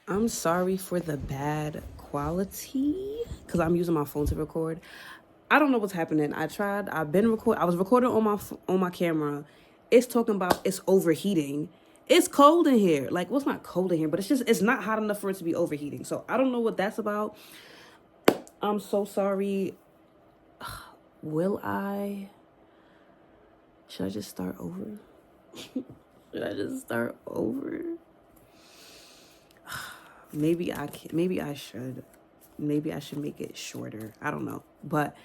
I'm sorry for the bad quality because I'm using my phone to record. I don't know what's happening. I was recording on my camera. It's talking about it's overheating. It's cold in here. Like, well, it's not cold in here, but it's not hot enough for it to be overheating. So I don't know what that's about. I'm so sorry. Will I? Should I just start over? Should I just start over? Maybe I can. Maybe I should. Maybe I should make it shorter. I don't know. But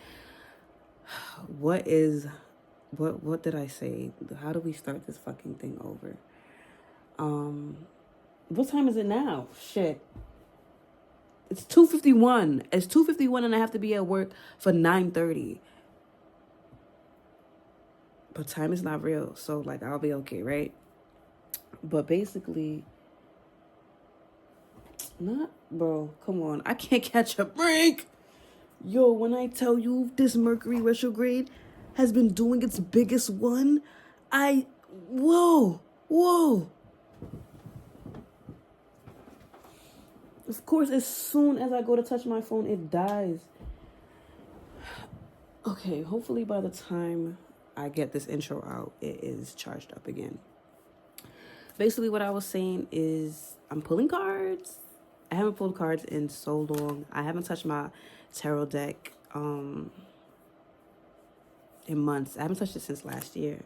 what did I say? How do we start this fucking thing over? What time is it now? Shit. It's 2:51. It's 2:51 and I have to be at work for 9:30. But time is not real. So like I'll be okay, right? But basically not bro, come on. I can't catch a break. Yo, when I tell you this Mercury retrograde has been doing its biggest one, whoa. Of course, as soon as I go to touch my phone, it dies. Okay, hopefully by the time I get this intro out, it is charged up again. Basically, what I was saying is I'm pulling cards. I haven't pulled cards in so long. I haven't touched my tarot deck in months. I haven't touched it since last year.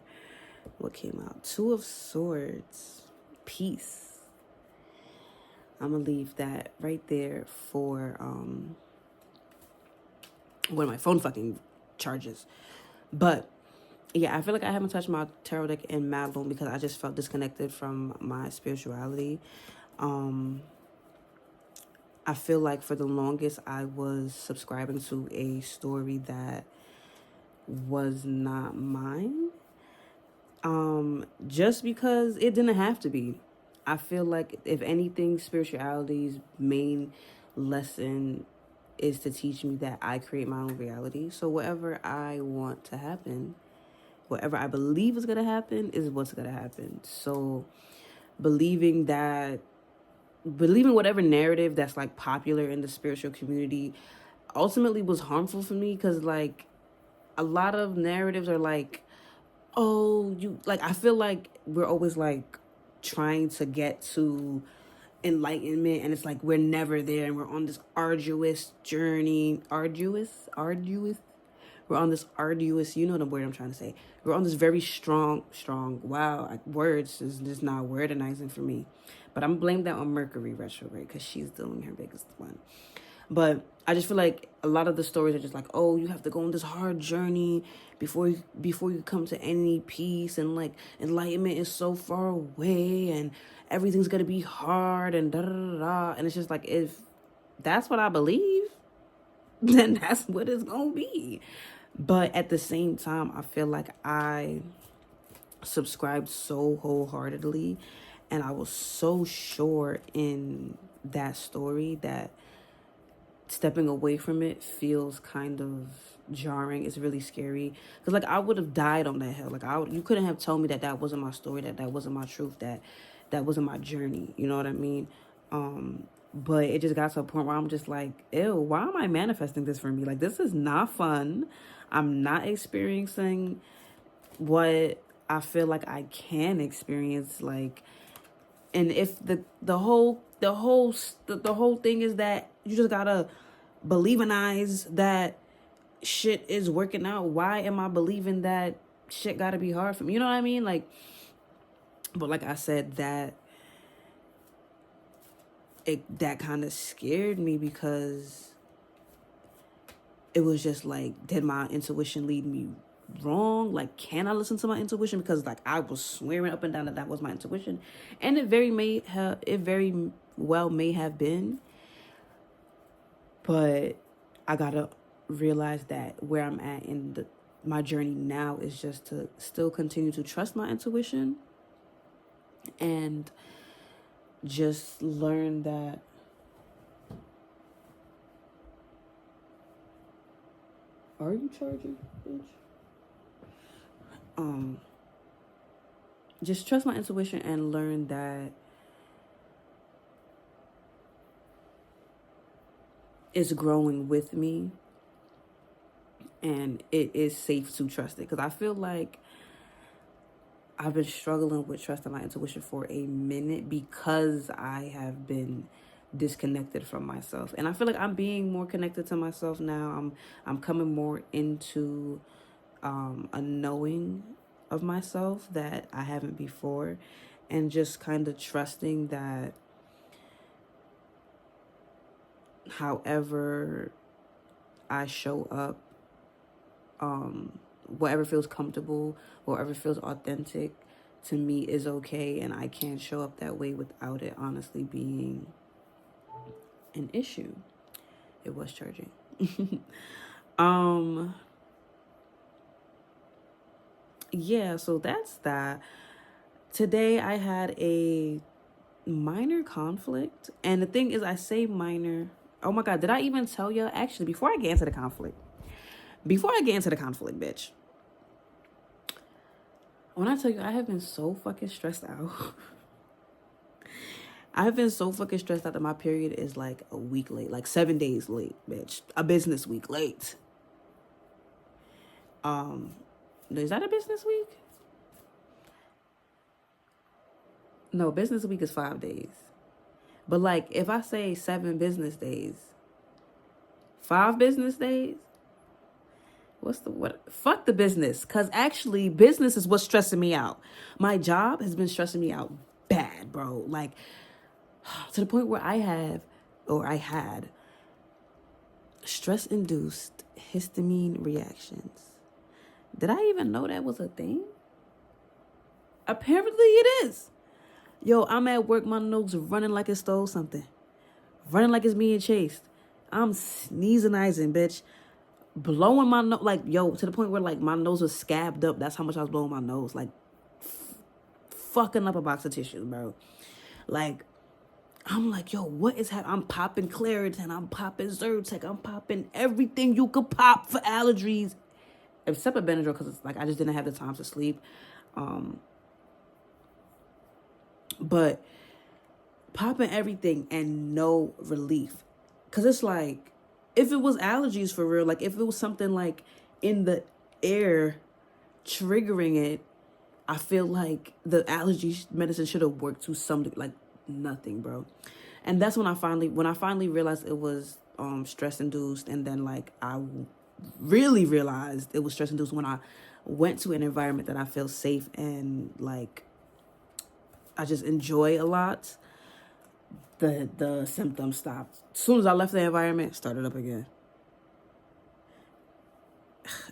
What came out? Two of Swords. Peace. I'm gonna leave that right there for when my phone fucking charges. But yeah, I feel like I haven't touched my tarot deck in mad long because I just felt disconnected from my spirituality. I feel like for the longest I was subscribing to a story that was not mine. Just because it didn't have to be. I feel like if anything, spirituality's main lesson is to teach me that I create my own reality. So whatever I want to happen, whatever I believe is going to happen is what's going to happen. So believing whatever narrative that's like popular in the spiritual community ultimately was harmful for me because like a lot of narratives are like, oh, you like, I feel like we're always like trying to get to enlightenment and it's like we're never there and we're on this arduous journey. Arduous. We're on this arduous, you know the word I'm trying to say. We're on this very strong, wow, words is just not wordinizing for me. But I'm blame that on Mercury retrograde because she's doing her biggest one. But I just feel like a lot of the stories are just like, oh, you have to go on this hard journey before you come to any peace, and like enlightenment is so far away and everything's gonna be hard and da da da da. And it's just like, if that's what I believe, then that's what it's gonna be. But at the same time, I feel like I subscribed so wholeheartedly and I was so sure in that story that stepping away from it feels kind of jarring. It's really scary because like I would have died on that hill. Like you couldn't have told me that wasn't my story, that wasn't my truth, that wasn't my journey. You know what I mean? But it just got to a point where I'm just like, ew, why am I manifesting this for me? Like, this is not fun. I'm not experiencing what I feel like I can experience. Like, and if the whole thing is that you just gotta believe in eyes that shit is working out, why am I believing that shit gotta be hard for me? You know what I mean? Like, but like I said, that kind of scared me because it was just like, did my intuition lead me wrong? Like, can I listen to my intuition? Because like I was swearing up and down that was my intuition, and it very well may have been, but I gotta realize that where I'm at in my journey now is just to still continue to trust my intuition and just learn that are you charging, bitch? Just trust my intuition and learn that is growing with me, and it is safe to trust it. Because I feel like I've been struggling with trusting my intuition for a minute because I have been disconnected from myself. And I feel like I'm being more connected to myself now. I'm coming more into a knowing of myself that I haven't before, and just kind of trusting that however I show up, whatever feels comfortable, whatever feels authentic to me is okay, and I can't show up that way without it honestly being an issue. It was charging. Yeah, so that's that. Today I had a minor conflict, and the thing is, I say minor. Oh my god, did I even tell you? Actually, before I get into the conflict, bitch, when I tell you I have been so fucking stressed out. I've been so fucking stressed out that my period is like a week late, like 7 days late, bitch. A business week late. Is that a business week? No, business week is 5 days. But like, if I say 7 business days, 5 business days, fuck the business. Cause actually business is what's stressing me out. My job has been stressing me out bad, bro. Like, to the point where I had stress-induced histamine reactions. Did I even know that was a thing? Apparently it is. Yo, I'm at work, my nose running like it stole something. Running like it's being chased. I'm sneezing, bitch. Blowing my nose, like, yo, to the point where, like, my nose was scabbed up. That's how much I was blowing my nose. Like, fucking up a box of tissues, bro. Like, I'm like, yo, what is happening? I'm popping Claritin, I'm popping Zyrtec, I'm popping everything you could pop for allergies, except for Benadryl, because it's like I just didn't have the time to sleep. But popping everything and no relief. Because it's like, if it was allergies for real, like if it was something like in the air triggering it, I feel like the allergy medicine should have worked to some, like nothing, bro. And that's when I finally realized it was stress induced. And then like I really realized it was stress induced when I went to an environment that I feel safe and like I just enjoy a lot. The symptoms stopped. As soon as I left the environment, it started up again.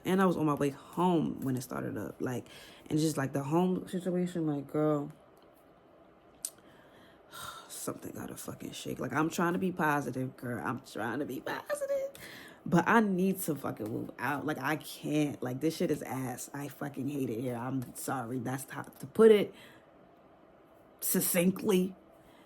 And I was on my way home when it started up. Like, and just like the home situation, like, girl, something gotta fucking shake. Like, I'm trying to be positive, girl. I'm trying to be positive. But I need to fucking move out. Like, I can't. Like, this shit is ass. I fucking hate it here. I'm sorry. That's how to put it succinctly.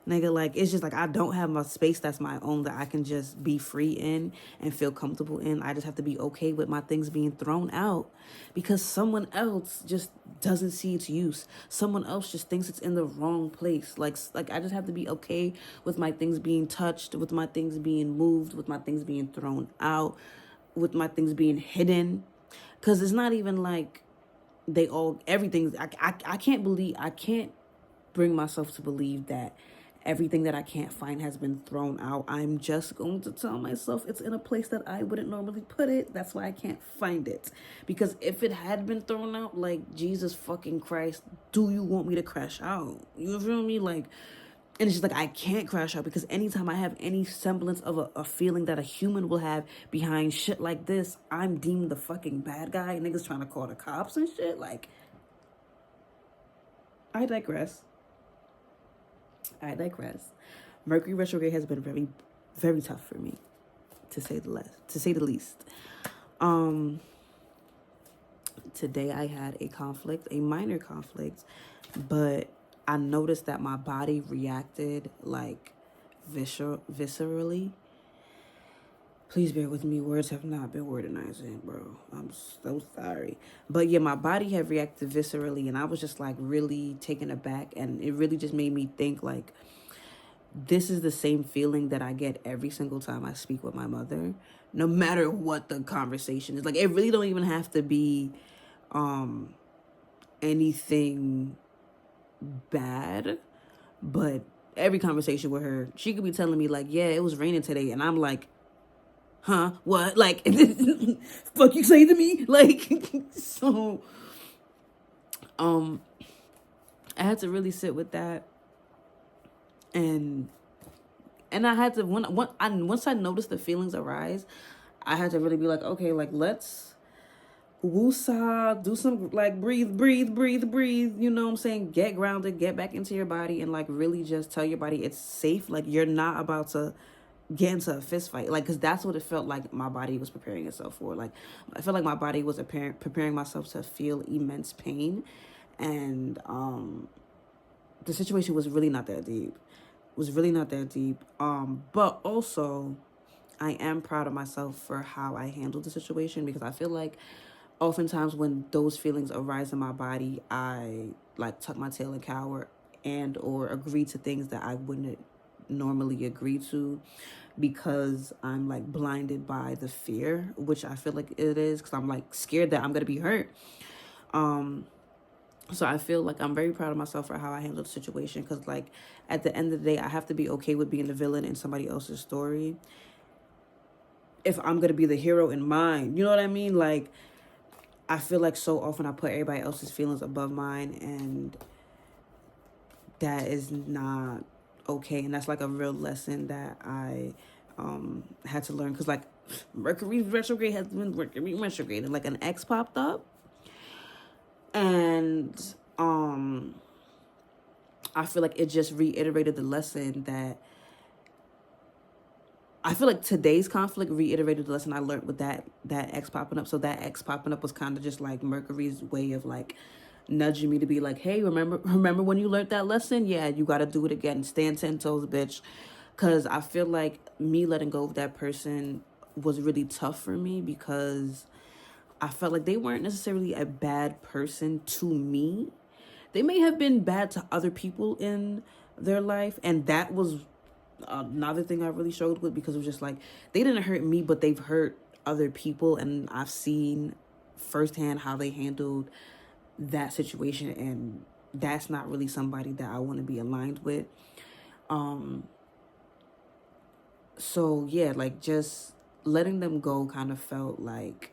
Nigga, like, it's just like I don't have my space that's my own that I can just be free in and feel comfortable in. I just have to be okay with my things being thrown out because someone else just doesn't see its use. Someone else just thinks it's in the wrong place. Like I just have to be okay with my things being touched, with my things being moved, with my things being thrown out, with my things being hidden. Because it's not even like everything. I can't bring myself to believe that everything that I can't find has been thrown out. I'm just going to tell myself it's in a place that I wouldn't normally put it. That's why I can't find it. Because if it had been thrown out, like, Jesus fucking Christ, do you want me to crash out? You feel me? Like, and it's just like I can't crash out because anytime I have any semblance of a feeling that a human will have behind shit like this, I'm deemed the fucking bad guy. Niggas trying to call the cops and shit. Like, I digress. Mercury retrograde has been very, very tough for me, to say the least. Today I had a minor conflict, but I noticed that my body reacted like viscerally. Please bear with me. Words have not been wordinizing, bro. I'm so sorry. But yeah, my body had reacted viscerally, and I was just like really taken aback, and it really just made me think like, this is the same feeling that I get every single time I speak with my mother, no matter what the conversation is. Like, it really don't even have to be anything bad, but every conversation with her, she could be telling me like, yeah, it was raining today, and I'm like, huh, what? Like, fuck you say to me? Like, so I had to really sit with that, and I had to once I noticed the feelings arise, I had to really be like, okay, like, let's woosah, do some, like, breathe, you know what I'm saying? Get grounded, get back into your body, and like really just tell your body it's safe. Like, you're not about to get into a fist fight, like, because that's what it felt like my body was preparing itself for. Like, I felt like my body was preparing myself to feel immense pain, and the situation was really not that deep. But also, I am proud of myself for how I handled the situation, because I feel like oftentimes when those feelings arise in my body, I like tuck my tail and cower, and or agree to things that I wouldn't normally agree to, because I'm like blinded by the fear, which I feel like it is, because I'm like scared that I'm gonna be hurt. So I feel like I'm very proud of myself for how I handled the situation, because like at the end of the day, I have to be okay with being the villain in somebody else's story if I'm gonna be the hero in mine. You know what I mean? Like, I feel like so often I put everybody else's feelings above mine, and that is not okay. And that's like a real lesson that I had to learn, because like Mercury retrograde has been Mercury retrograde, and like an X popped up, and I feel like it just reiterated the lesson that I feel like today's conflict reiterated the lesson I learned with that X popping up. So that X popping up was kind of just like Mercury's way of like nudging me to be like, hey, remember when you learned that lesson? Yeah, you got to do it again. Stand 10 toes, bitch. Because I feel like me letting go of that person was really tough for me, because I felt like they weren't necessarily a bad person to me. They may have been bad to other people in their life, and that was another thing I really struggled with, because it was just like, they didn't hurt me, but they've hurt other people, and I've seen firsthand how they handled that situation, and that's not really somebody that I want to be aligned with. So yeah, like, just letting them go kind of felt like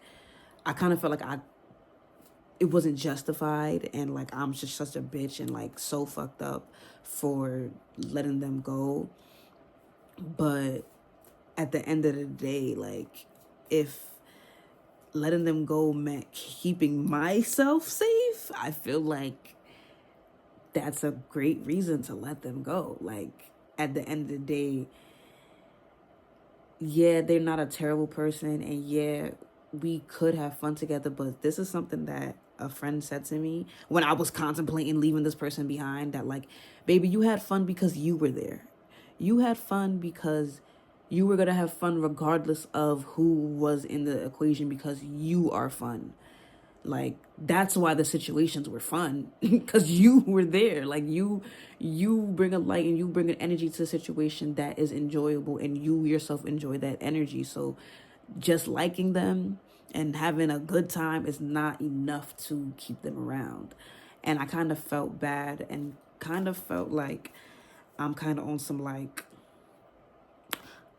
it wasn't justified, and like I'm just such a bitch and like so fucked up for letting them go. But at the end of the day, like, if letting them go meant keeping myself safe, I feel like that's a great reason to let them go. Like, at the end of the day, yeah, they're not a terrible person, and yeah, we could have fun together, but this is something that a friend said to me when I was contemplating leaving this person behind, that like, baby, you had fun because you were there. You had fun because you were going to have fun regardless of who was in the equation, because you are fun. Like, that's why the situations were fun, because you were there. Like, you bring a light and you bring an energy to the situation that is enjoyable, and you yourself enjoy that energy. So just liking them and having a good time is not enough to keep them around. And I kind of felt bad, and kind of felt like I'm kind of on some like,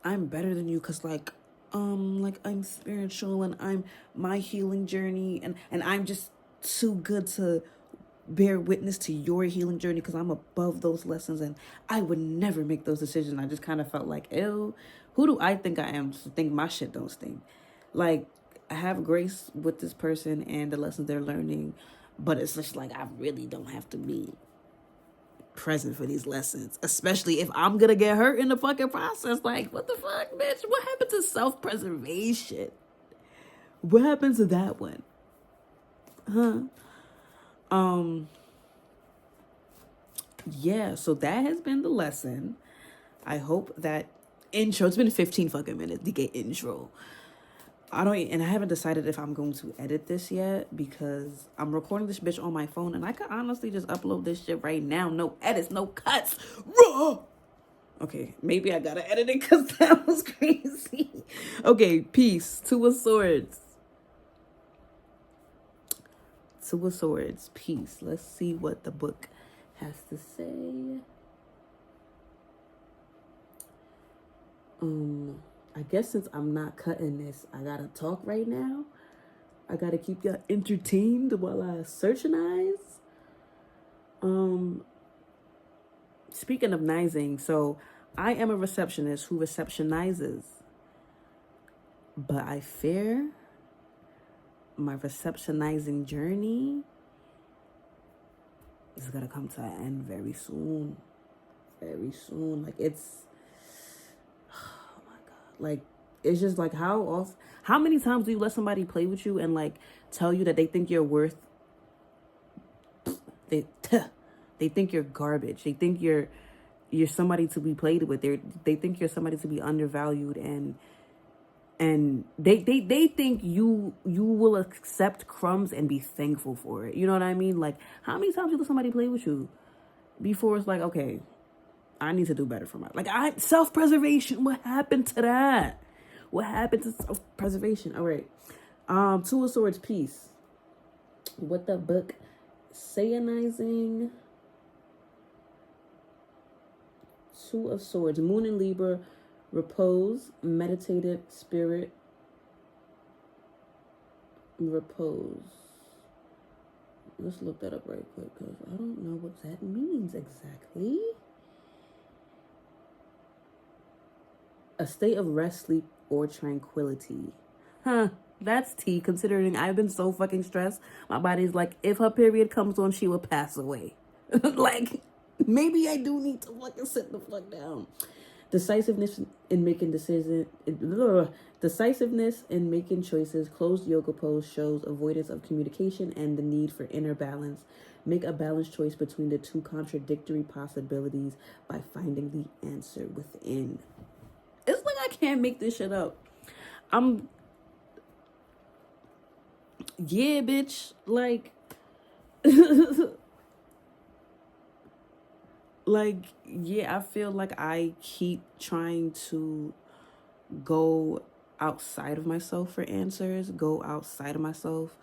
I'm better than you, because like I'm spiritual, and I'm my healing journey, and I'm just too good to bear witness to your healing journey, because I'm above those lessons, and I would never make those decisions. I just kind of felt like, ew, who do I think I am to think my shit don't stink? Like, I have grace with this person and the lessons they're learning, but it's just like, I really don't have to be present for these lessons, especially if I'm gonna get hurt in the fucking process. Like, what the fuck, bitch? What happened to self-preservation? What happened to that one? Yeah, so that has been the lesson. I hope that intro, it's been 15 fucking minutes to get intro. I haven't decided if I'm going to edit this yet, because I'm recording this bitch on my phone, and I could honestly just upload this shit right now. No edits, no cuts. Raw. Okay, maybe I gotta edit it because that was crazy. Okay, peace. Two of Swords. Two of Swords, peace. Let's see what the book has to say. I guess since I'm not cutting this, I gotta talk right now. I gotta keep y'all entertained while I searchinize. Speaking of nizing, so I am a receptionist who receptionizes, but I fear my receptionizing journey is gonna come to an end very soon. Very soon. Like it's, oh my God. Like it's just like how many times do you let somebody play with you and like tell you that they think you're worth, they think you're garbage. They think you're somebody to be played with. They think you're somebody to be undervalued, and they think you will accept crumbs and be thankful for it. You know what I mean? Like how many times you let somebody play with you before it's like, okay, I need to do better for my, like, self-preservation. What happened to that? What happened to self-preservation? All right. Two of Swords, peace. What the book sayonizing. Two of Swords, Moon in Libra, repose, meditative spirit, repose. Let's look that up right quick because I don't know what that means exactly. A state of rest, sleep, or tranquility. Huh, that's tea, considering I've been so fucking stressed. My body's like, if her period comes on, she will pass away. Like, maybe I do need to fucking sit the fuck down. Decisiveness in making decisions. Decisiveness in making choices. Closed yoga pose shows avoidance of communication and the need for inner balance. Make a balanced choice between the two contradictory possibilities by finding the answer within. It's like I can't make this shit up. Yeah, bitch. Like, like, yeah, I feel like I keep trying to go outside of myself for answers, go outside of myself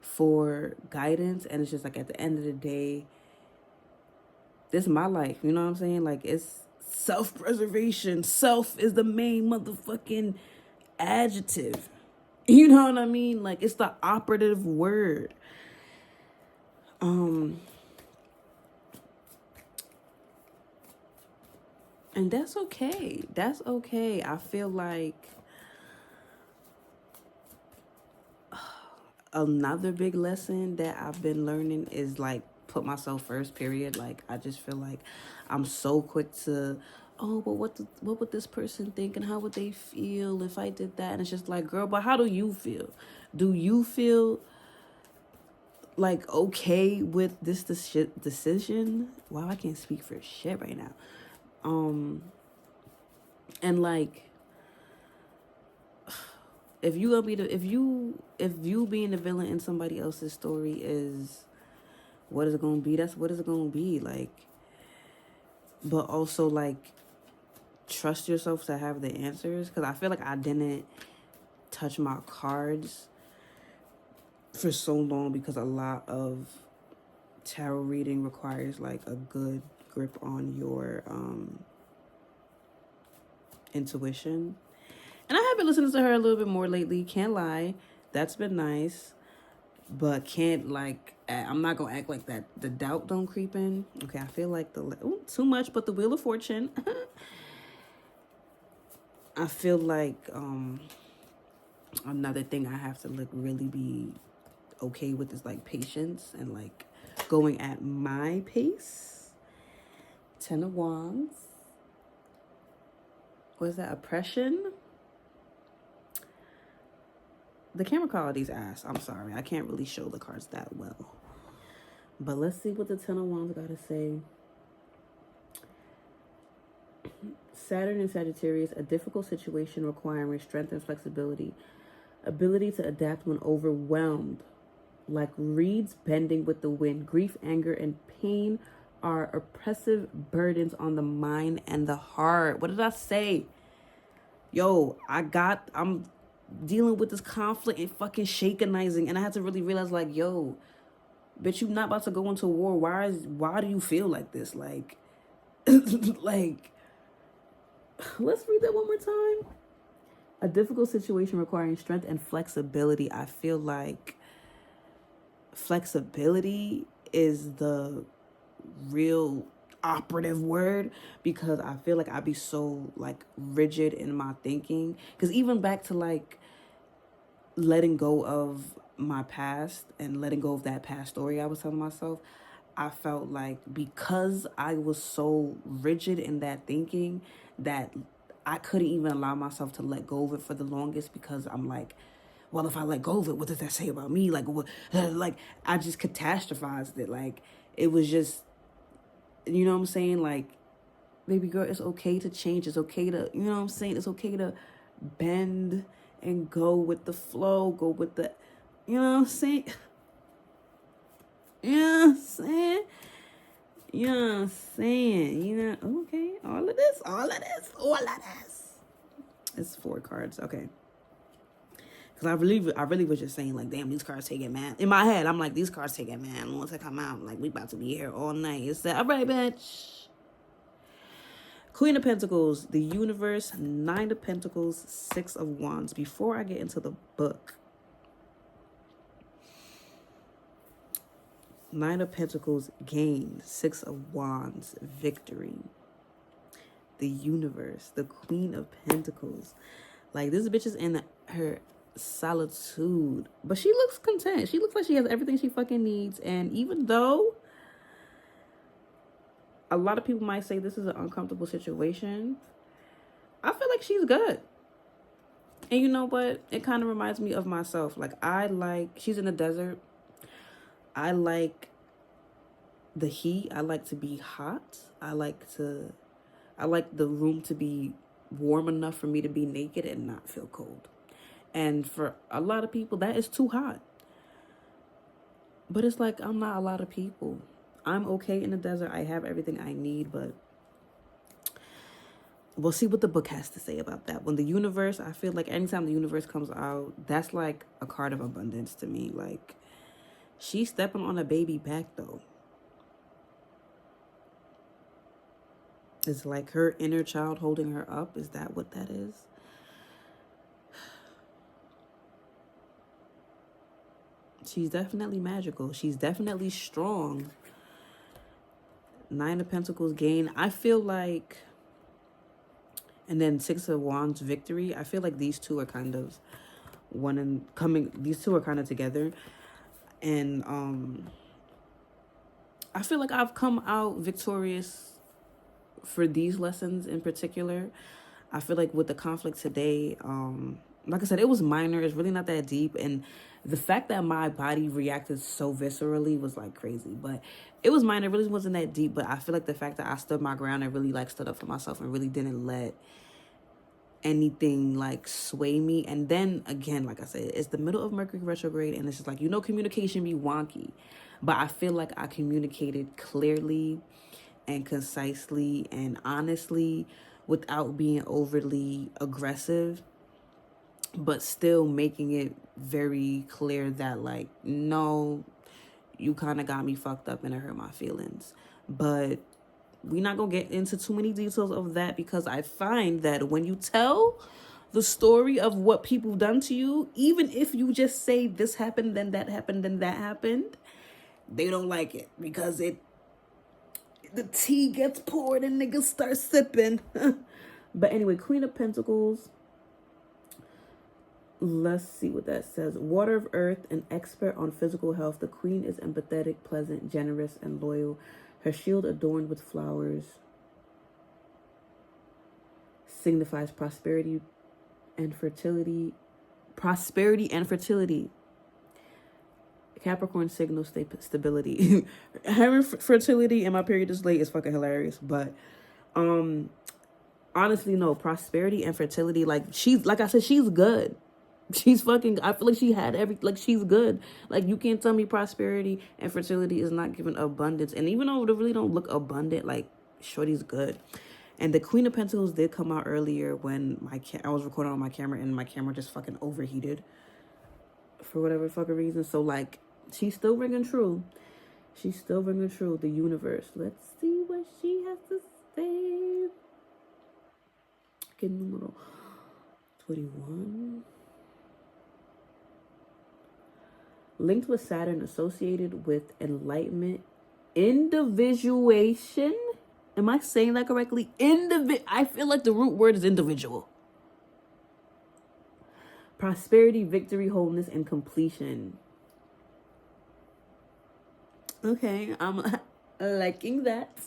for guidance. And it's just like at the end of the day, this is my life. You know what I'm saying? Like, it's self-preservation. Self is the main motherfucking adjective. You know what I mean? Like, it's the operative word. And that's okay. That's okay. I feel like another big lesson that I've been learning is like put myself first, period. Like I just feel like I'm so quick to, oh, but what would this person think and how would they feel if I did that? And it's just like, girl, but how do you feel? Do you feel like okay with this decision? Wow, I can't speak for shit right now. And like, if you gonna be if you being the villain in somebody else's story is what is it gonna be, that's what is it gonna be. Like, but also like trust yourself to have the answers, because I feel like I didn't touch my cards for so long because a lot of tarot reading requires like a good grip on your intuition. And I have been listening to her a little bit more lately, can't lie. That's been nice. But can't like, I'm not gonna act like that the doubt don't creep in. Okay, I feel like too much, but the Wheel of Fortune. I feel like another thing I have to like really be okay with is like patience and like going at my pace. Ten of Wands. What is that? Oppression. The camera quality's ass. I'm sorry. I can't really show the cards that well. But let's see what the Ten of Wands got to say. Saturn and Sagittarius, a difficult situation requiring strength and flexibility. Ability to adapt when overwhelmed. Like reeds bending with the wind. Grief, anger, and pain are oppressive burdens on the mind and the heart. What did I say? Yo, I'm dealing with this conflict and fucking shakenizing, and I had to really realize, like, yo, bitch, you not about to go into war. Why do you feel like this? Like, like, let's read that one more time. A difficult situation requiring strength and flexibility. I feel like flexibility is the real operative word, because I feel like I'd be so like rigid in my thinking. Because even back to like letting go of my past and letting go of that past story I was telling myself, I felt like because I was so rigid in that thinking that I couldn't even allow myself to let go of it for the longest, because I'm like, well, if I let go of it, what does that say about me? Like, what? Like, I just catastrophized it. Like, it was just, you know what I'm saying? Like, baby girl, it's okay to change. It's okay to, you know what I'm saying? It's okay to bend and go with the flow, go with the, you know what I'm saying? You know what I'm saying? You know what I'm saying? You know, okay, all of this. It's 4 cards, okay. Because I really was just saying, like, damn, these cards take it, man. In my head, I'm like, these cards take it, man. Once I come out, like, we about to be here all night. It's that, all right, bitch. Queen of Pentacles, the universe, 9 of Pentacles, 6 of Wands. Before I get into the book, 9 of Pentacles, gain. 6 of Wands, victory. The universe, the Queen of Pentacles. Like, this bitch is in her solitude, but she looks content. She looks like she has everything she fucking needs. And even though a lot of people might say this is an uncomfortable situation, I feel like she's good. And you know what? It kind of reminds me of myself. Like, she's in the desert. I like the heat. I like to be hot. I like the room to be warm enough for me to be naked and not feel cold. And for a lot of people, that is too hot. But it's like, I'm not a lot of people. I'm okay in the desert. I have everything I need, but we'll see what the book has to say about that. When the universe, I feel like anytime the universe comes out, that's like a card of abundance to me. Like, she's stepping on a baby back, though. It's like her inner child holding her up. Is that what that is? She's definitely magical. She's definitely strong. 9 of Pentacles, gain. I feel like, and then 6 of Wands, victory. I feel like these two are kind of these two are kind of together. And I feel like I've come out victorious for these lessons in particular. I feel like with the conflict today, like I said, it was minor. It's really not that deep. And the fact that my body reacted so viscerally was like crazy. But it was minor. It really wasn't that deep. But I feel like the fact that I stood my ground and really like stood up for myself and really didn't let anything like sway me. And then again, like I said, it's the middle of Mercury retrograde, and it's just like, you know, communication be wonky. But I feel like I communicated clearly and concisely and honestly without being overly aggressive, but still making it very clear that, like, no, you kind of got me fucked up and it hurt my feelings. But we're not gonna get into too many details of that, because I find that when you tell the story of what people done to you, even if you just say this happened, then that happened, then that happened, they don't like it, because the tea gets poured and niggas start sipping. But anyway, Queen of Pentacles. Let's see what that says. Water of earth, an expert on physical health. The queen is empathetic, pleasant, generous, and loyal. Her shield adorned with flowers signifies prosperity and fertility. Prosperity and fertility. Capricorn signals stability. Having fertility and my period is late is fucking hilarious. But honestly, no, prosperity and fertility. Like, I said, she's good. She's fucking, I feel like she had like she's good. Like you can't tell me prosperity and fertility is not giving abundance. And even though they really don't look abundant, like shorty's good. And the Queen of Pentacles did come out earlier when I was recording on my camera and my camera just fucking overheated for whatever fucking reason. So like she's still ringing true. She's still ringing true. The universe. Let's see what she has to say. Que número 21. Linked with Saturn, associated with enlightenment, individuation. Am I saying that correctly? I feel like the root word is individual. Prosperity, victory, wholeness, and completion. Okay, I'm liking that.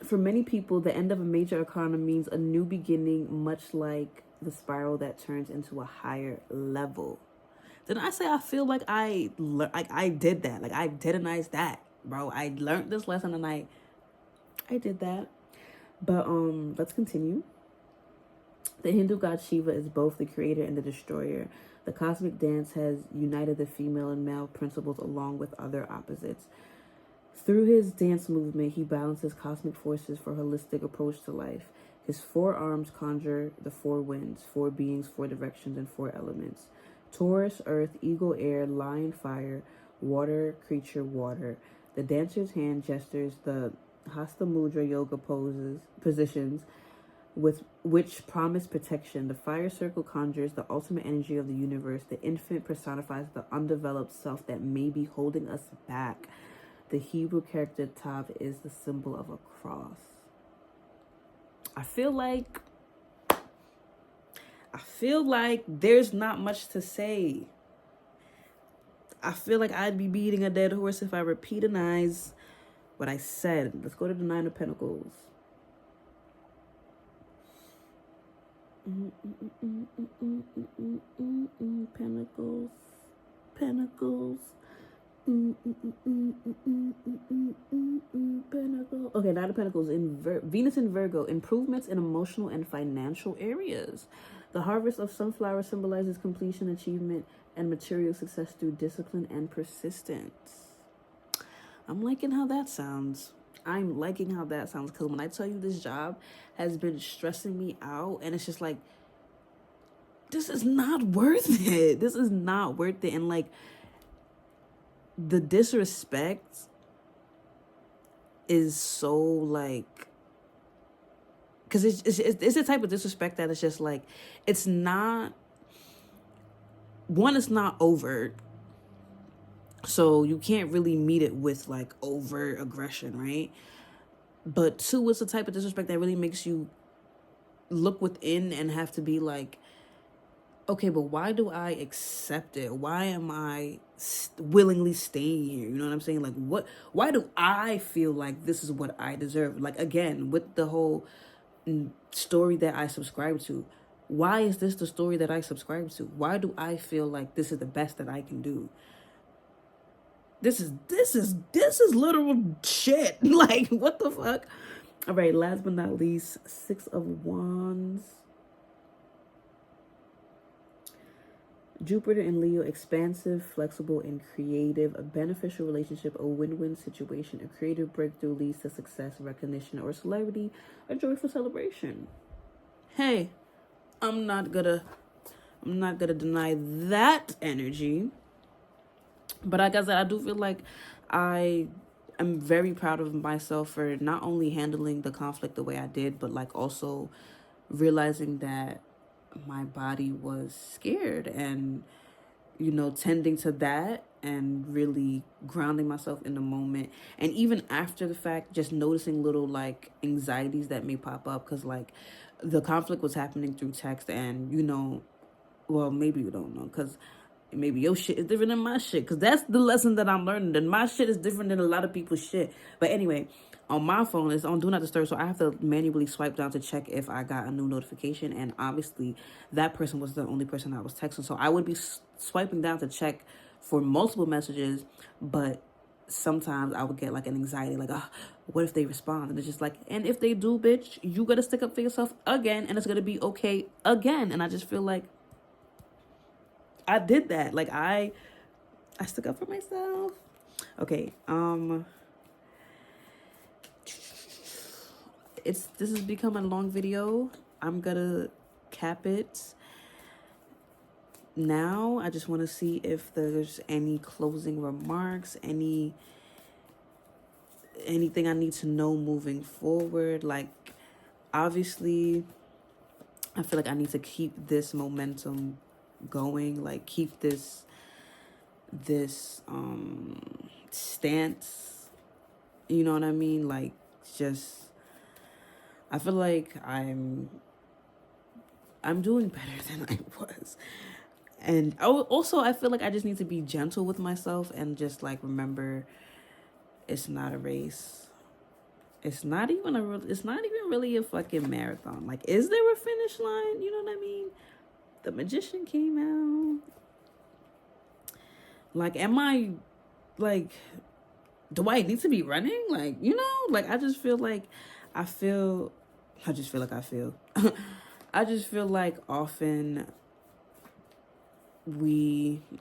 For many people, the end of a major arcana means a new beginning, much like the spiral that turns into a higher level. Then I say I feel like I did that. Like I didn't that, bro. I learned this lesson and I did that. But let's continue. The Hindu god Shiva is both the creator and the destroyer. The cosmic dance has united the female and male principles along with other opposites. Through his dance movement, he balances cosmic forces for a holistic approach to life. His 4 arms conjure the 4 winds, 4 beings, 4 directions, and 4 elements. Taurus, earth; eagle, air; lion, fire; water, creature, water. The dancer's hand gestures the Hasta Mudra yoga positions with which promise protection. The fire circle conjures the ultimate energy of the universe. The infant personifies the undeveloped self that may be holding us back. The Hebrew character Tav is the symbol of a cross. I feel like there's not much to say. I feel like I'd be beating a dead horse if I repeatinize what I said. Let's go to the 9 of Pentacles. Pentacles. Okay, 9 of Pentacles in Venus in Virgo. Improvements in emotional and financial areas. The harvest of sunflower symbolizes completion, achievement, and material success through discipline and persistence. I'm liking how that sounds. Because when I tell you this job has been stressing me out, and it's just like, this is not worth it. And like, the disrespect is so like, because it's the type of disrespect that it's just like, it's not overt, so you can't really meet it with like overt aggression, right? But 2, it's the type of disrespect that really makes you look within and have to be like, okay, but why do I accept it? Why am I willingly staying here? You know what I'm saying? Like, why do I feel like this is what I deserve? Like, again, with the whole story that I subscribe to, why is this the story that I subscribe to? Why do I feel like this is the best that I can do? This is literal shit. Like, what the fuck? All right, last but not least, 6 of Wands. Jupiter in Leo, expansive, flexible, and creative. A beneficial relationship, a win-win situation. A creative breakthrough leads to success, recognition, or celebrity. A joyful celebration. Hey, I'm not gonna deny that energy. But like I said, I do feel like I am very proud of myself for not only handling the conflict the way I did, but like also realizing that my body was scared and, you know, tending to that and really grounding myself in the moment. And even after the fact, just noticing little like anxieties that may pop up, because like the conflict was happening through text, and, you know, well, maybe you don't know, because maybe your shit is different than my shit, because that's the lesson that I'm learning, that my shit is different than a lot of people's shit. But anyway, on my phone, it's on Do Not Disturb, so I have to manually swipe down to check if I got a new notification, and obviously that person was the only person I was texting, so I would be swiping down to check for multiple messages, but sometimes I would get like an anxiety, like, what if they respond? And it's just like, and if they do, bitch, you gotta stick up for yourself again, and it's gonna be okay again. And I just feel like I did that. Like I stuck up for myself. Okay, this has become a long video. I'm gonna cap it now. I just want to see if there's any closing remarks, anything I need to know moving forward. Like, obviously, I feel like I need to keep this momentum going, like keep this stance, you know what I mean? Like, just, I feel like I'm doing better than I was. And also, I feel like I just need to be gentle with myself and just like remember, it's not a race. It's not even really a fucking marathon. Like, is there a finish line? You know what I mean? The Magician came out. Like, am I, like, do I need to be running? Like, you know, like, I just feel like I feel I just feel like often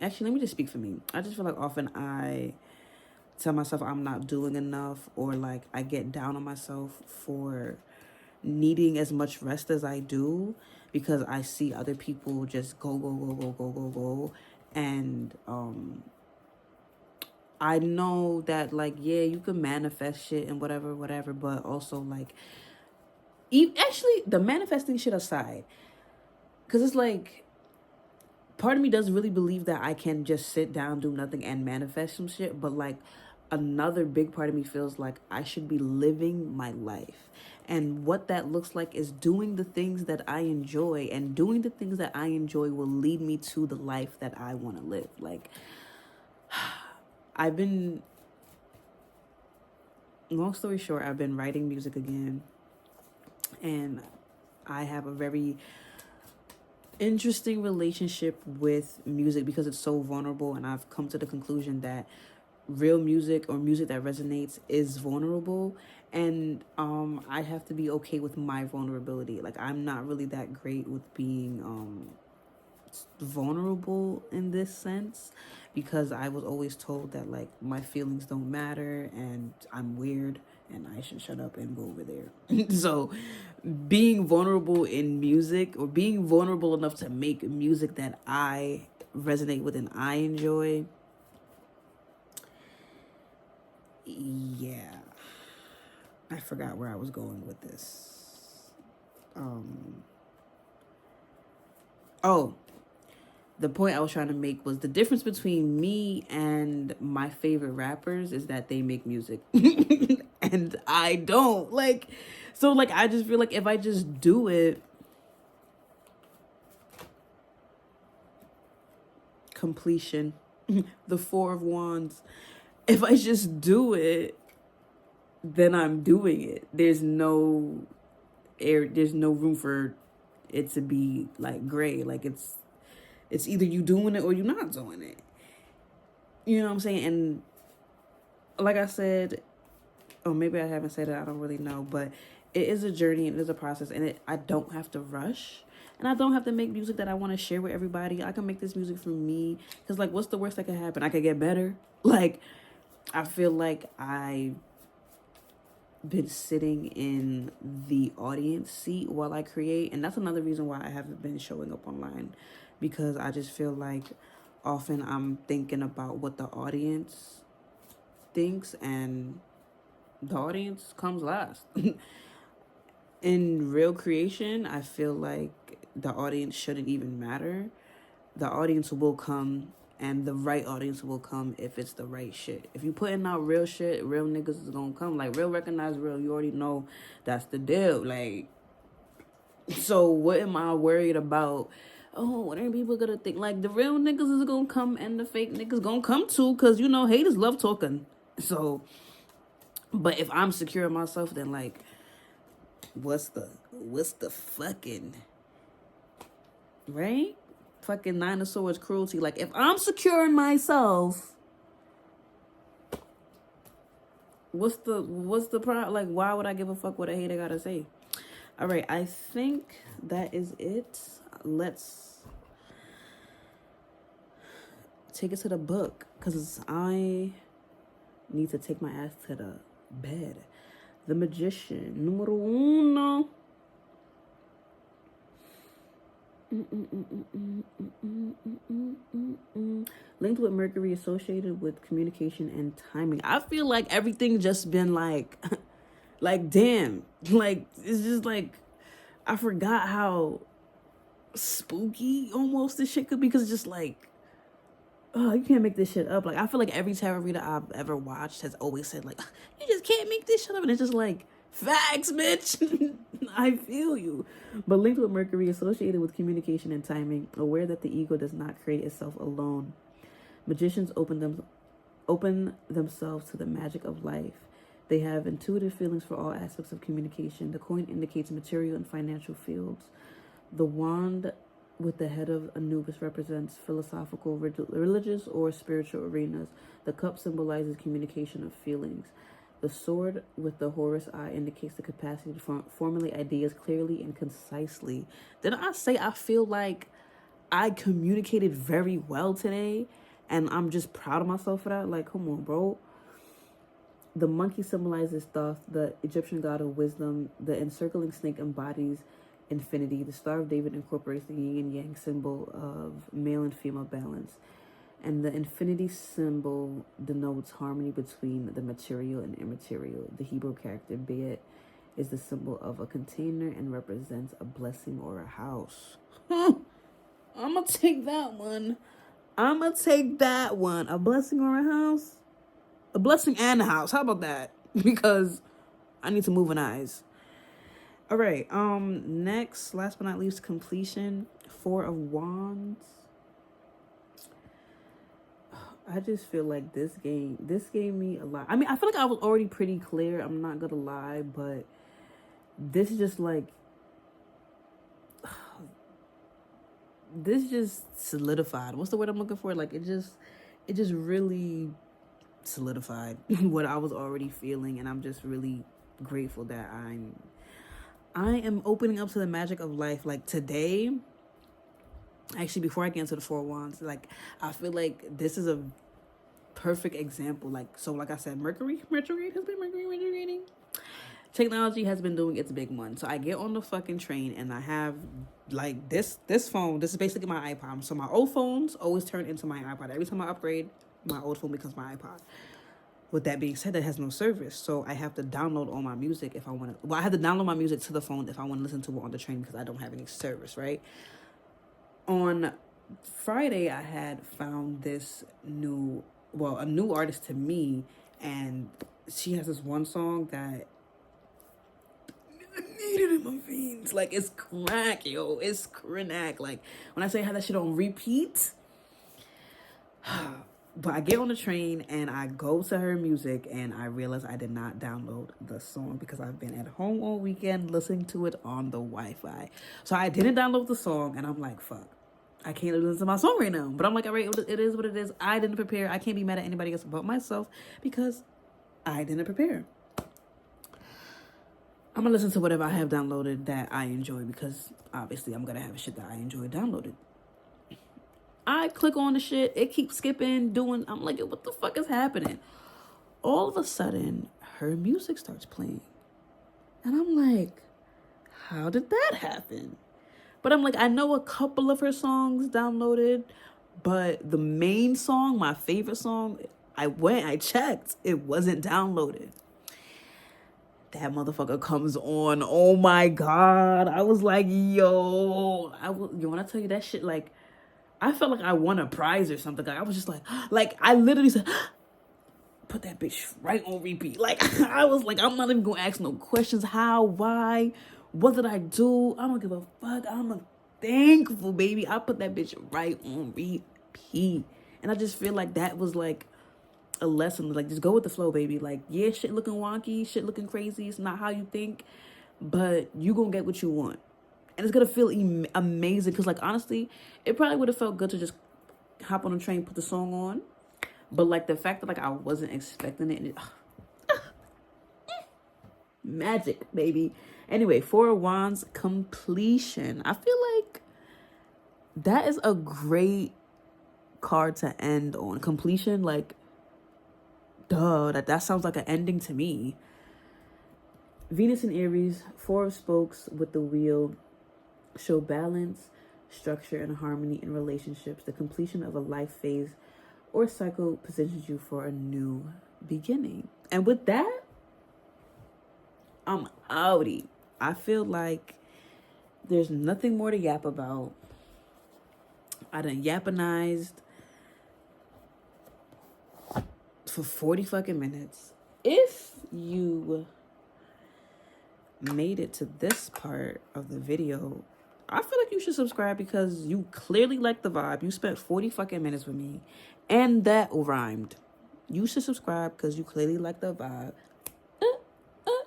actually, let me just speak for me. I just feel like often I tell myself I'm not doing enough, or like I get down on myself for needing as much rest as I do, because I see other people just go. And I know that, like, yeah, you can manifest shit and whatever, but also like, actually, the manifesting shit aside, because it's like, part of me does really believe that I can just sit down, do nothing, and manifest some shit. But like, another big part of me feels like I should be living my life. And what that looks like is doing the things that I enjoy. And doing the things that I enjoy will lead me to the life that I want to live. Like, long story short, I've been writing music again. And I have a very interesting relationship with music because it's so vulnerable, and I've come to the conclusion that real music, or music that resonates, is vulnerable. And I have to be okay with my vulnerability. Like, I'm not really that great with being vulnerable in this sense, because I was always told that, like, my feelings don't matter and I'm weird and I should shut up and go over there. So being vulnerable in music, or being vulnerable enough to make music that I resonate with and I enjoy, yeah, I forgot where I was going with this. The point I was trying to make was the difference between me and my favorite rappers is that they make music and I don't. Like, so like, I just feel like if I just do it, completion, the Four of Wands, if I just do it, then I'm doing it. There's no room for it to be like gray. Like, it's either you doing it or you're not doing it. You know what I'm saying? And like I said, or maybe I haven't said it, I don't really know, but it is a journey and it is a process, and I don't have to rush, and I don't have to make music that I want to share with everybody. I can make this music for me, because like, what's the worst that could happen? I could get better. Like, I feel like I've been sitting in the audience seat while I create, and that's another reason why I haven't been showing up online, because I just feel like often I'm thinking about what the audience thinks, and the audience comes last. In real creation, I feel like the audience shouldn't even matter. The audience will come, and the right audience will come if it's the right shit. If you putting out real shit, real niggas is gonna come. Like, real recognize real. You already know that's the deal. Like, so what am I worried about? Oh, what are people gonna think? Like, the real niggas is gonna come and the fake niggas gonna come too, because, you know, haters love talking. So, but if I'm secure in myself, then like, what's the fucking, right? Fucking Nine of Swords cruelty. Like, if I'm secure in myself, What's the pro? Like, why would I give a fuck what a hater gotta say? All right, I think that is it. Let's take it to the book because I need to take my ass to the bed. The Magician, numero uno. Linked with Mercury, associated with communication and timing. I feel like everything just been like, like damn, like it's just like I forgot how spooky almost this shit could be because it's just like, oh, you can't make this shit up. Like I feel like every tarot reader I've ever watched has always said like, you just can't make this shit up, and it's just like facts, bitch. I feel you. But linked with Mercury, associated with communication and timing, aware that the ego does not create itself alone. Magicians open themselves to the magic of life. They have intuitive feelings for all aspects of communication. The coin indicates material and financial fields. The wand with the head of Anubis represents philosophical, religious, or spiritual arenas. The cup symbolizes communication of feelings. The sword with the Horus eye indicates the capacity to formulate ideas clearly and concisely. Did I say I feel like I communicated very well today? And I'm just proud of myself for that. Like, come on, bro. The monkey symbolizes Thoth, the Egyptian god of wisdom. The encircling snake embodies infinity. The Star of David incorporates the yin and yang symbol of male and female balance. And the infinity symbol denotes harmony between the material and immaterial. The Hebrew character Bet is the symbol of a container and represents a blessing or a house. I'm gonna take that one. A blessing or a house? A blessing and a house. How about that? Because I need to move an eyes. All right. Next, last but not least, completion. Four of Wands. I just feel like this gave me a lot. I mean, I feel like I was already pretty clear. I'm not gonna lie, but this is just like, this just solidified. What's the word I'm looking for? Like it just really solidified what I was already feeling, and I'm just really grateful that I am opening up to the magic of life. Like today, actually, before I get into the Four of Wands, like I feel like this is a perfect example. Like, so like I said, Mercury retrograde has been Mercury retrograding. Technology has been doing its big one. So I get on the fucking train and I have like this phone. This is basically my iPod. So my old phones always turn into my iPod. Every time I upgrade, my old phone becomes my iPod. With that being said, it has no service. So I have to download all my music if I want to. Well, I have to download my music to the phone if I want to listen to it on the train because I don't have any service, right? On Friday, I had found this a new artist to me, and she has this one song that I need it in my veins. Like, it's crack, yo. It's crack. Like, when I say I had that shit on repeat. But I get on the train and I go to her music and I realize I did not download the song because I've been at home all weekend listening to it on the Wi-Fi. So I didn't download the song and I'm like, fuck. I can't listen to my song right now. But I'm like, all right, it is what it is. I didn't prepare. I can't be mad at anybody else but myself because I didn't prepare. I'm going to listen to whatever I have downloaded that I enjoy because obviously I'm going to have shit that I enjoy downloaded. I click on the shit. It keeps skipping, doing. I'm like, what the fuck is happening? All of a sudden, her music starts playing. And I'm like, how did that happen? But I'm like, I know a couple of her songs downloaded, but the main song, my favorite song, I checked. It wasn't downloaded. That motherfucker comes on. Oh my God. I was like, yo, when I tell you that shit, like, I felt like I won a prize or something. Like, I was just like I literally said, put that bitch right on repeat. Like, I was like, I'm not even going to ask no questions. How, why, what did I do? I don't give a fuck. I'm thankful, baby. I put that bitch right on repeat. And I just feel like that was like a lesson. Like, just go with the flow, baby. Like, yeah, shit looking wonky, shit looking crazy. It's not how you think, but you gonna get what you want. And it's going to feel amazing because, like, honestly, it probably would have felt good to just hop on a train, put the song on. But, like, the fact that, like, I wasn't expecting it, Magic, baby. Anyway, Four of Wands, completion. I feel like that is a great card to end on. Completion, like, duh, that sounds like an ending to me. Venus in Aries, Four of Spokes with the wheel, show balance, structure, and harmony in relationships. The completion of a life phase or cycle positions you for a new beginning. And with that, I'm outie. I feel like there's nothing more to yap about. I done yapanized for 40 fucking minutes. If you made it to this part of the video, I feel like you should subscribe because you clearly like the vibe. You spent 40 fucking minutes with me, and that rhymed. You should subscribe because you clearly like the vibe.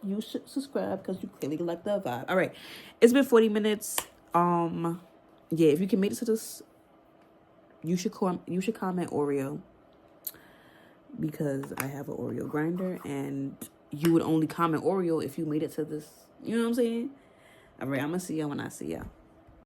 You should subscribe because you clearly like the vibe. All right, it's been 40 minutes. Yeah, if you can make it to this, you should comment Oreo because I have an Oreo grinder, and you would only comment Oreo if you made it to this. You know what I'm saying? All right, I'm gonna see y'all when I see y'all.